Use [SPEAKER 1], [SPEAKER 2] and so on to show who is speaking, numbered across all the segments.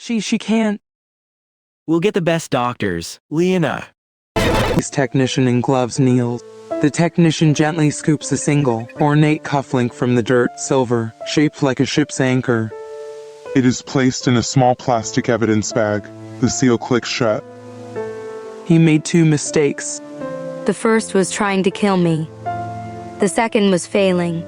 [SPEAKER 1] She can't.
[SPEAKER 2] We'll get the best doctors, Lena.
[SPEAKER 1] His technician in gloves kneels. The technician gently scoops a single, ornate cufflink from the dirt, silver, shaped like a ship's anchor.
[SPEAKER 3] It is placed in a small plastic evidence bag. The seal clicks shut.
[SPEAKER 1] He made 2 mistakes.
[SPEAKER 4] The first was trying to kill me. The second was failing.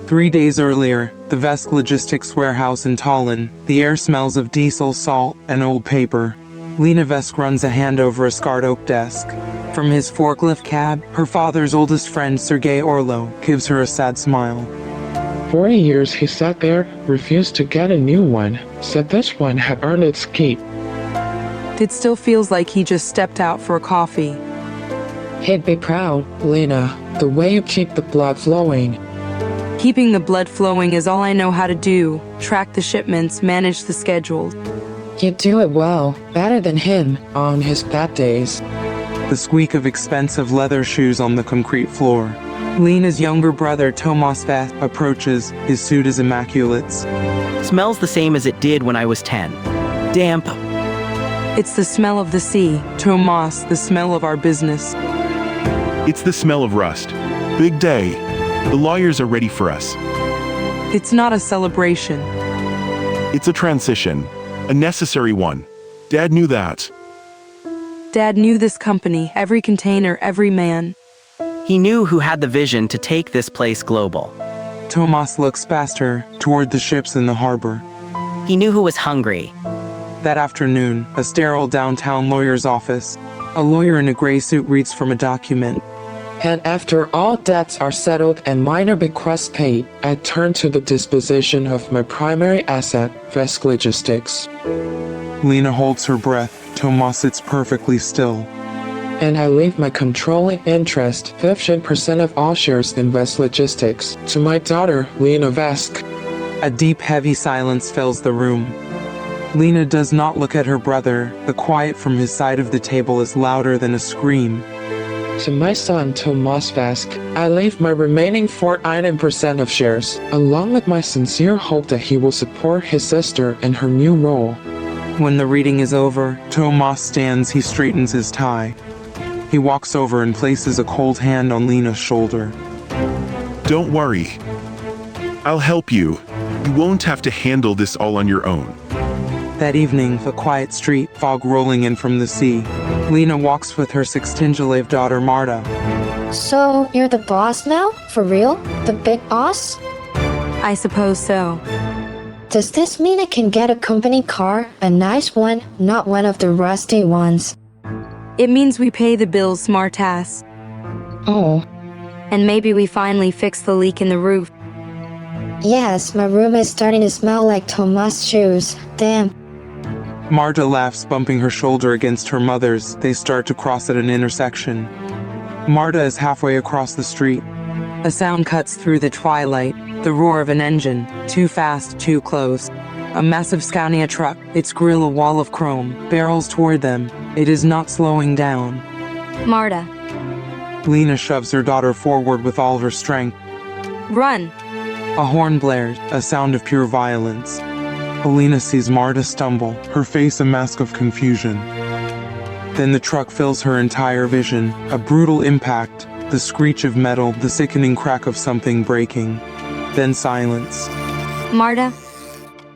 [SPEAKER 1] 3 days earlier, the Vesk Logistics warehouse in Tallinn, the air smells of diesel, salt, and old paper. Lena Vesk runs a hand over a scarred oak desk. From his forklift cab, her father's oldest friend, Sergei Orlo, gives her a sad smile.
[SPEAKER 5] 40 years he sat there, refused to get a new one, said this one had earned its keep.
[SPEAKER 1] It still feels like he just stepped out for a coffee.
[SPEAKER 5] He'd be proud, Lena, the way you keep the blood flowing.
[SPEAKER 1] Keeping the blood flowing is all I know how to do. Track the shipments, manage the schedules.
[SPEAKER 5] You do it well, better than him, on his bad days.
[SPEAKER 1] The squeak of expensive leather shoes on the concrete floor. Lena's younger brother, Tomas Veth, approaches. His suit is immaculate.
[SPEAKER 2] Smells the same as it did when I was 10. Damp.
[SPEAKER 1] It's the smell of the sea. Tomas, the smell of our business.
[SPEAKER 6] It's the smell of rust. Big day. The lawyers are ready for us.
[SPEAKER 1] It's not a celebration.
[SPEAKER 6] It's a transition. A necessary one. Dad knew that.
[SPEAKER 1] Dad knew this company, every container, every man.
[SPEAKER 2] He knew who had the vision to take this place global.
[SPEAKER 1] Tomas looks past her, toward the ships in the harbor.
[SPEAKER 2] He knew who was hungry.
[SPEAKER 1] That afternoon, a sterile downtown lawyer's office. A lawyer in a gray suit reads from a document.
[SPEAKER 5] And after all debts are settled and minor bequests paid, I turn to the disposition of my primary asset, Vesk Logistics.
[SPEAKER 1] Lena holds her breath. Tomas sits perfectly still.
[SPEAKER 5] And I leave my controlling interest, 15% of all shares in Vesk Logistics, to my daughter, Lena Vesk.
[SPEAKER 1] A deep, heavy silence fills the room. Lena does not look at her brother. The quiet from his side of the table is louder than a scream.
[SPEAKER 5] To my son, Tomas Vesk, I leave my remaining 49% of shares, along with my sincere hope that he will support his sister in her new role.
[SPEAKER 1] When the reading is over, Tomas stands. He straightens his tie. He walks over and places a cold hand on Lena's shoulder.
[SPEAKER 6] Don't worry. I'll help you. You won't have to handle this all on your own.
[SPEAKER 1] That evening, a quiet street, fog rolling in from the sea. Lena walks with her sextingelave daughter Marta.
[SPEAKER 7] So, you're the boss now? For real? The big boss?
[SPEAKER 4] I suppose so.
[SPEAKER 7] Does this mean I can get a company car? A nice one, not one of the rusty ones.
[SPEAKER 4] It means we pay the bills, smartass.
[SPEAKER 7] Oh.
[SPEAKER 4] And maybe we finally fix the leak in the roof.
[SPEAKER 7] Yes, my room is starting to smell like Tomas' shoes. Damn.
[SPEAKER 1] Marta laughs, bumping her shoulder against her mother's. They start to cross at an intersection. Marta is halfway across the street. A sound cuts through the twilight. The roar of an engine. Too fast, too close. A massive Scania truck, its grille a wall of chrome, barrels toward them. It is not slowing down.
[SPEAKER 4] Marta.
[SPEAKER 1] Lena shoves her daughter forward with all her strength.
[SPEAKER 4] Run.
[SPEAKER 1] A horn blares, a sound of pure violence. Lena sees Marta stumble, her face a mask of confusion. Then the truck fills her entire vision, a brutal impact, the screech of metal, the sickening crack of something breaking. Then silence.
[SPEAKER 4] Marta.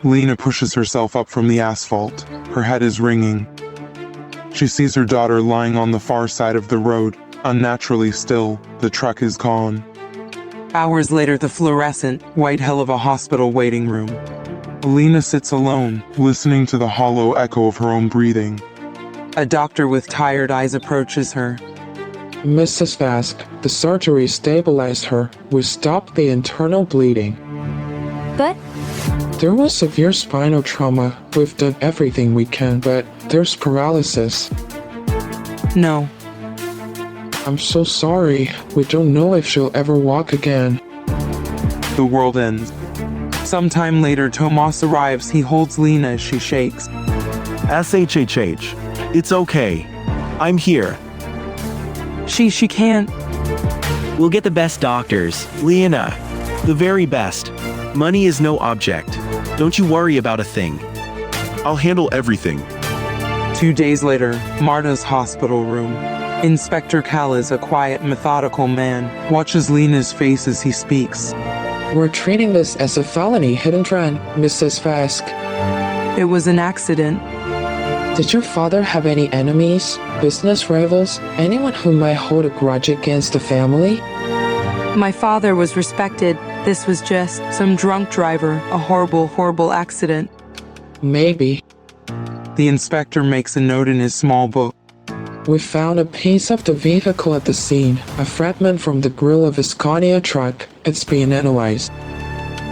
[SPEAKER 1] Lena pushes herself up from the asphalt. Her head is ringing. She sees her daughter lying on the far side of the road, unnaturally still. The truck is gone. Hours later, the fluorescent, white hell of a hospital waiting room. Lena sits alone, listening to the hollow echo of her own breathing. A doctor with tired eyes approaches her.
[SPEAKER 5] Mrs. Vesk, the surgery stabilized her. We stopped the internal bleeding.
[SPEAKER 4] But?
[SPEAKER 5] There was severe spinal trauma. We've done everything we can, but there's paralysis.
[SPEAKER 1] No.
[SPEAKER 5] I'm so sorry. We don't know if she'll ever walk again.
[SPEAKER 1] The world ends. Sometime later, Tomas arrives. He holds Lena as she shakes.
[SPEAKER 6] SHHH. It's okay. I'm here.
[SPEAKER 1] She can't.
[SPEAKER 2] We'll get the best doctors, Lena. The very best. Money is no object. Don't you worry about a thing.
[SPEAKER 6] I'll handle everything.
[SPEAKER 3] 2 days later, Marta's hospital room. Inspector Callas, a quiet, methodical man, watches Lena's face as he speaks.
[SPEAKER 5] We're treating this as a felony hit and run, Mrs. Vesk.
[SPEAKER 3] It was an accident.
[SPEAKER 5] Did your father have any enemies, business rivals, anyone who might hold a grudge against the family?
[SPEAKER 3] My father was respected. This was just some drunk driver, a horrible, horrible accident.
[SPEAKER 5] Maybe.
[SPEAKER 3] The inspector makes a note in his small book.
[SPEAKER 5] We found a piece of the vehicle at the scene, a fragment from the grill of a Scania truck. It's being analyzed.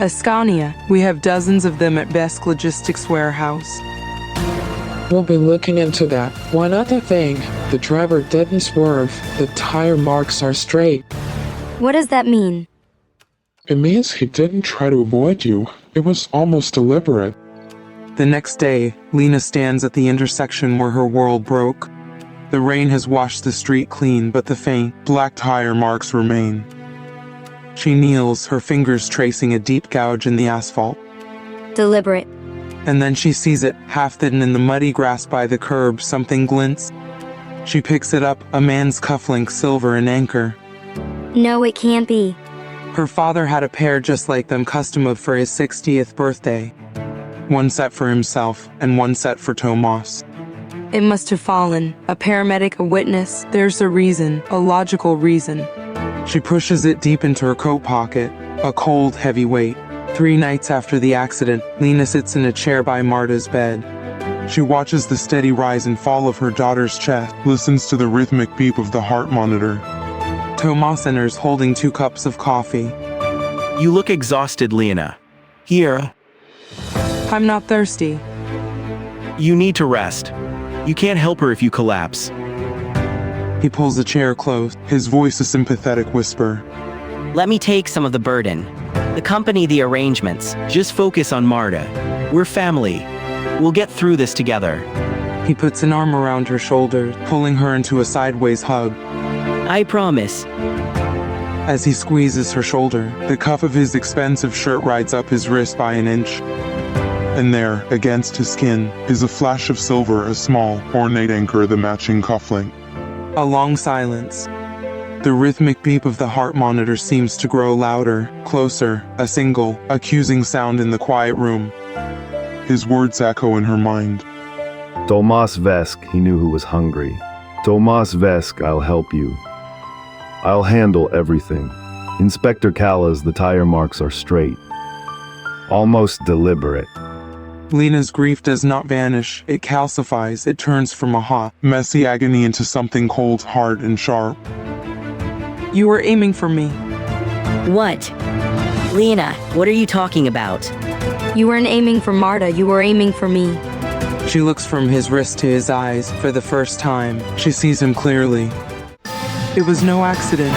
[SPEAKER 3] A Scania. We have dozens of them at Bequest Logistics Warehouse.
[SPEAKER 5] We'll be looking into that. One other thing, the driver didn't swerve. The tire marks are straight.
[SPEAKER 4] What does that mean?
[SPEAKER 1] It means he didn't try to avoid you. It was almost deliberate.
[SPEAKER 3] The next day, Lena stands at the intersection where her world broke. The rain has washed the street clean, but the faint, black tire marks remain. She kneels, her fingers tracing a deep gouge in the asphalt.
[SPEAKER 4] Deliberate.
[SPEAKER 3] And then she sees it, half hidden in the muddy grass by the curb. Something glints. She picks it up, a man's cufflink, silver and anchor.
[SPEAKER 4] No, it can't be.
[SPEAKER 3] Her father had a pair just like them, custom for his 60th birthday. One set for himself, and one set for Tomas. It must have fallen. A paramedic, a witness. There's a reason, a logical reason. She pushes it deep into her coat pocket, a cold, heavy weight. 3 nights after the accident, Lena sits in a chair by Marta's bed. She watches the steady rise and fall of her daughter's chest,
[SPEAKER 1] Listens to the rhythmic beep of the heart monitor.
[SPEAKER 3] Tomas enters holding 2 cups of coffee.
[SPEAKER 2] You look exhausted, Lena. Here,
[SPEAKER 3] I'm not thirsty.
[SPEAKER 2] you need to rest. You can't help her if you collapse.
[SPEAKER 3] He pulls the chair close.
[SPEAKER 1] His voice a sympathetic whisper.
[SPEAKER 2] Let me take some of the burden. The company, the arrangements. Just focus on Marta. We're family. We'll get through this together.
[SPEAKER 3] He puts an arm around her shoulders, pulling her into a sideways hug.
[SPEAKER 2] I promise.
[SPEAKER 3] As he squeezes her shoulder,
[SPEAKER 1] The cuff of his expensive shirt rides up his wrist by an inch. And there, against his skin, is a flash of silver, a small, ornate anchor, the matching cufflink.
[SPEAKER 3] a long silence. The rhythmic beep of the heart monitor seems to grow louder, closer, a single, accusing sound in the quiet room.
[SPEAKER 1] His words echo in her mind.
[SPEAKER 8] Tomas Vesk, he knew who was hungry. Tomas Vesk, I'll help you. I'll handle everything. Inspector Callas, the tire marks are straight. Almost deliberate.
[SPEAKER 3] Lena's grief does not vanish, it calcifies, it turns from a hot,
[SPEAKER 1] Messy agony into something cold, hard, and sharp.
[SPEAKER 3] "You were aiming for me."
[SPEAKER 9] What? Lena, what are you talking about?
[SPEAKER 4] You weren't aiming for Marta, you were aiming for me.
[SPEAKER 3] She looks from his wrist to his eyes. For the first time, she sees him clearly. It was no accident.